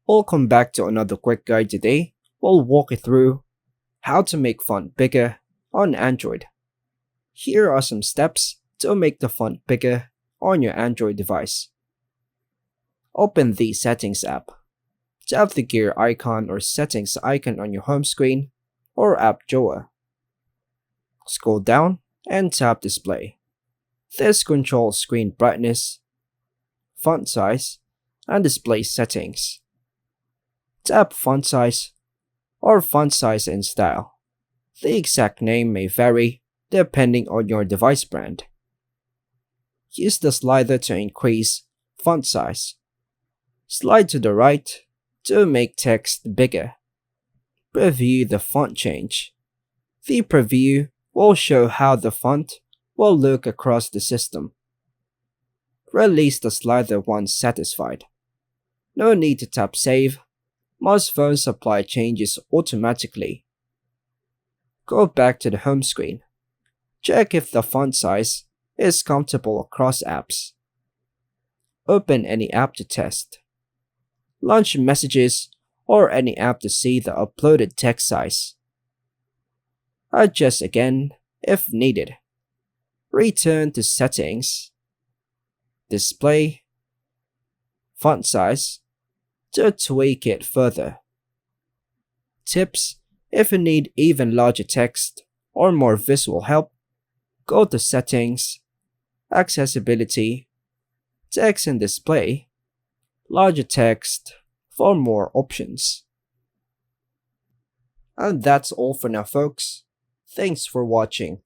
Welcome back to another quick guide today. We'll walk you through how to make font bigger on Android. Here are some steps to make the font bigger on your Android device. Open the Settings app. Tap the gear icon or settings icon on your home screen or app drawer. Scroll down and tap Display. This controls screen brightness, font size, and display settings. Tap Font Size or Font Size and Style. The exact name may vary depending on your device brand. Use the slider to increase font size. Slide to the right to make text bigger. Preview the font change. The preview will show how the font will look across the system. Release the slider once satisfied. No need to tap Save. Most phones apply changes automatically. Go back to the home screen. Check if the font size is comfortable across apps. Open any app to test. Launch Messages or any app to see the uploaded text size. Adjust again if needed. Return to Settings, Display, Font Size to tweak it further. Tips: if you need even larger text or more visual help, go to Settings, Accessibility, Text and Display, Larger Text for more options. And that's all for now, folks. Thanks for watching.